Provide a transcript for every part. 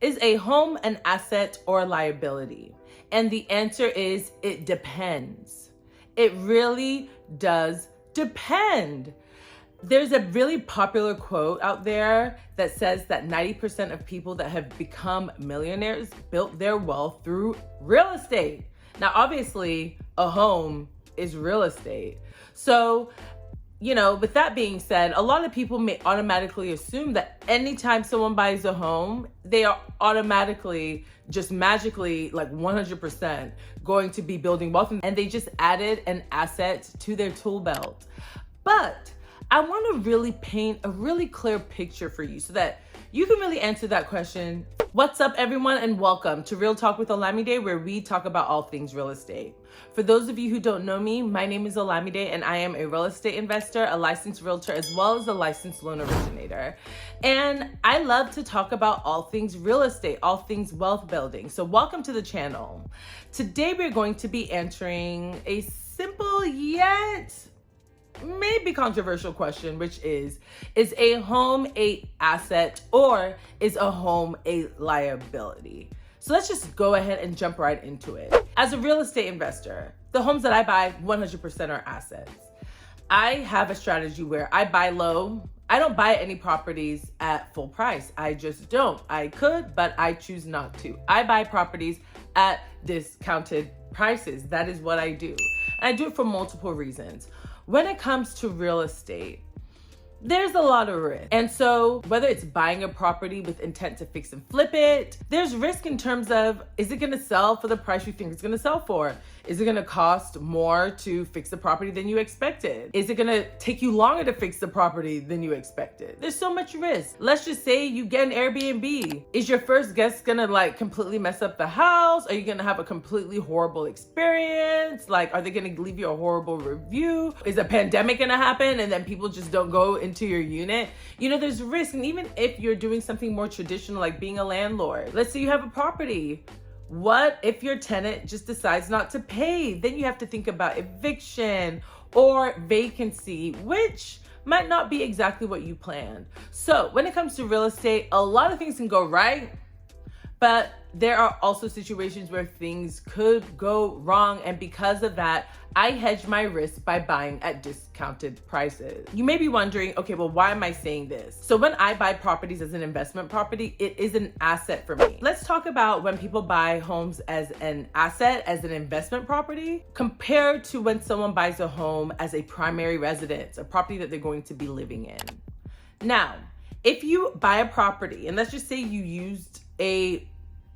Is a home an asset or a liability? And the answer is it depends. It really does depend. There's a really popular quote out there that says that 90% of people that have become millionaires built their wealth through real estate. Now, obviously, a home is real estate. So, with that being said, a lot of people may automatically assume that anytime someone buys a home, they are automatically, just magically, like 100% going to be building wealth, and they just added an asset to their tool belt. But I want to really paint a really clear picture for you so that you can really answer that question. What's up, everyone, and welcome to Real Talk with Olamide, where we talk about all things real estate. For those of you who don't know me, my name is Olamide, and I am a real estate investor, a licensed realtor, as well as a licensed loan originator. And I love to talk about all things real estate, all things wealth building. So welcome to the channel. Today, we're going to be answering a simple yet maybe controversial question, which is a home a asset or is a home a liability? So let's just go ahead and jump right into it. As a real estate investor, the homes that I buy 100% are assets. I have a strategy where I buy low. I don't buy any properties at full price. I just don't. I could, but I choose not to. I buy properties at discounted prices. That is what I do. And I do it for multiple reasons. When it comes to real estate, there's a lot of risk. And so whether it's buying a property with intent to fix and flip it, there's risk in terms of, is it gonna sell for the price you think it's gonna sell for? Is it gonna cost more to fix the property than you expected? Is it gonna take you longer to fix the property than you expected? There's so much risk. Let's just say you get an Airbnb. Is your first guest gonna completely mess up the house? Are you gonna have a completely horrible experience? Are they gonna leave you a horrible review? Is a pandemic gonna happen and then people just don't go into your unit? There's risk. And even if you're doing something more traditional, like being a landlord, let's say you have a property. What if your tenant just decides not to pay? Then you have to think about eviction or vacancy, which might not be exactly what you planned. So when it comes to real estate, a lot of things can go right, but there are also situations where things could go wrong. And because of that, I hedge my risk by buying at discounted prices. You may be wondering, okay, well, why am I saying this? So when I buy properties as an investment property, it is an asset for me. Let's talk about when people buy homes as an asset, as an investment property, compared to when someone buys a home as a primary residence, a property that they're going to be living in. Now, if you buy a property, and let's just say you used a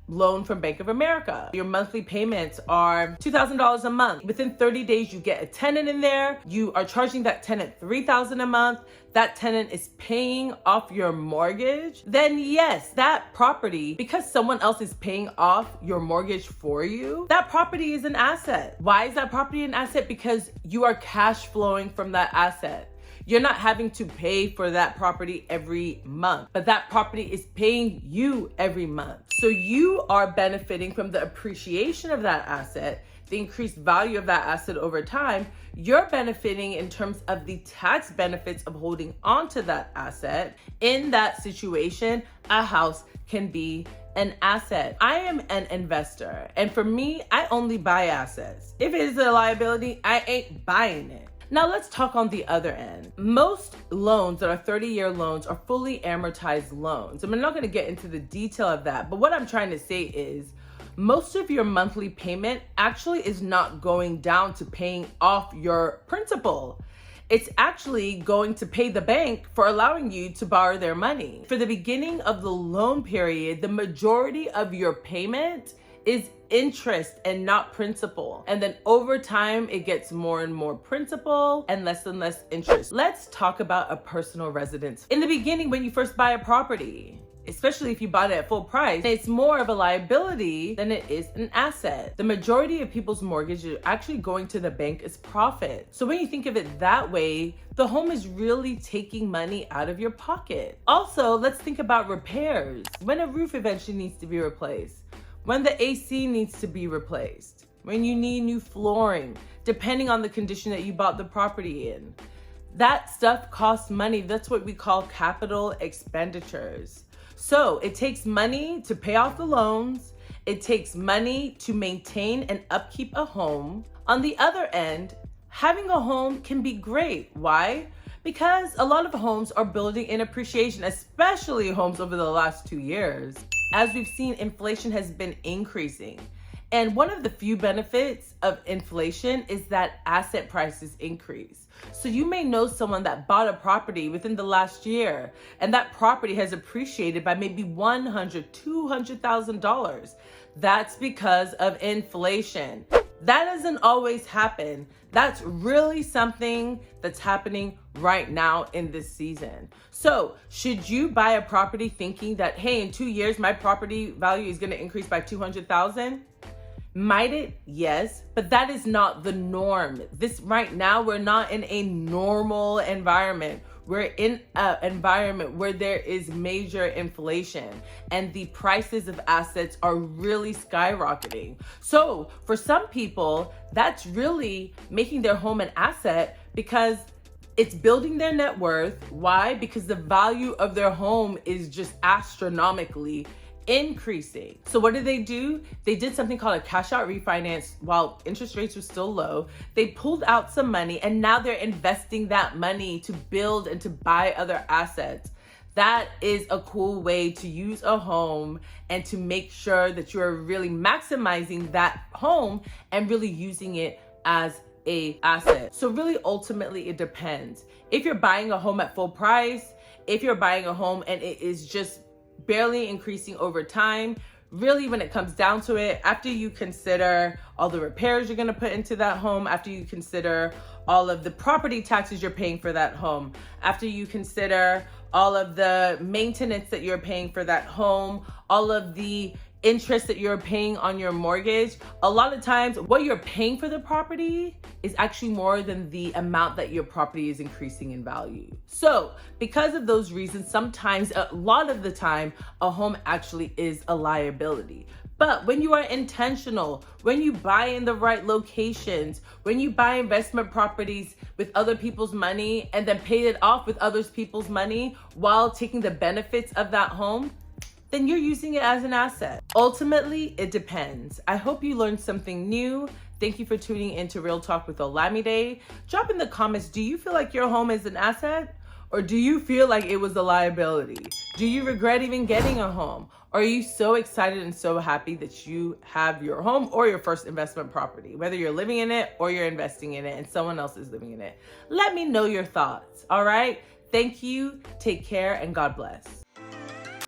loan from Bank of America. Your monthly payments are $2,000 a month. Within 30 days, you get a tenant in there. You are charging that tenant $3,000 a month. That tenant is paying off your mortgage. Then yes, that property, because someone else is paying off your mortgage for you, that property is an asset. Why is that property an asset? Because you are cash flowing from that asset. You're not having to pay for that property every month, but that property is paying you every month. So you are benefiting from the appreciation of that asset, the increased value of that asset over time. You're benefiting in terms of the tax benefits of holding on to that asset. In that situation, a house can be an asset. I am an investor, and for me, I only buy assets. If it is a liability, I ain't buying it. Now let's talk on the other end. Most loans that are 30-year loans are fully amortized loans. I'm not gonna get into the detail of that, but what I'm trying to say is most of your monthly payment actually is not going down to paying off your principal. It's actually going to pay the bank for allowing you to borrow their money. For the beginning of the loan period, the majority of your payment is interest and not principal. And then over time, it gets more and more principal and less interest. Let's talk about a personal residence. In the beginning, when you first buy a property, especially if you bought it at full price, it's more of a liability than it is an asset. The majority of people's mortgage are actually going to the bank as profit. So when you think of it that way, the home is really taking money out of your pocket. Also, let's think about repairs. When a roof eventually needs to be replaced, when the AC needs to be replaced, when you need new flooring, depending on the condition that you bought the property in. That stuff costs money. That's what we call capital expenditures. So it takes money to pay off the loans. It takes money to maintain and upkeep a home. On the other end, having a home can be great. Why? Because a lot of homes are building in appreciation, especially homes over the last 2 years. As we've seen, inflation has been increasing. And one of the few benefits of inflation is that asset prices increase. So you may know someone that bought a property within the last year, and that property has appreciated by maybe $100,000, $200,000. That's because of inflation. That doesn't always happen. That's really something that's happening right now in this season. So should you buy a property thinking that, hey, in 2 years, my property value is going to increase by 200,000? Might it? Yes, but that is not the norm. Right now, we're not in a normal environment. We're in an environment where there is major inflation and the prices of assets are really skyrocketing. So for some people, that's really making their home an asset because it's building their net worth. Why? Because the value of their home is just astronomically increasing. So what did? They did something called a cash out refinance while interest rates were still low. They pulled out some money and now they're investing that money to build and to buy other assets. That is a cool way to use a home and to make sure that you are really maximizing that home and really using it as a asset. So really, ultimately, it depends. If you're buying a home at full price, if you're buying a home and it is just barely increasing over time, really when it comes down to it, after you consider all the repairs you're going to put into that home, after you consider all of the property taxes you're paying for that home, after you consider all of the maintenance that you're paying for that home, all of the interest that you're paying on your mortgage, a lot of times what you're paying for the property is actually more than the amount that your property is increasing in value. So because of those reasons, sometimes, a lot of the time, a home actually is a liability. But when you are intentional, when you buy in the right locations, when you buy investment properties with other people's money and then pay it off with other people's money while taking the benefits of that home, then you're using it as an asset. Ultimately, it depends. I hope you learned something new. Thank you for tuning in to Real Talk with Olamide. Drop in the comments, do you feel like your home is an asset? Or do you feel like it was a liability? Do you regret even getting a home? Or are you so excited and so happy that you have your home or your first investment property, whether you're living in it or you're investing in it and someone else is living in it? Let me know your thoughts, all right? Thank you, take care, and God bless.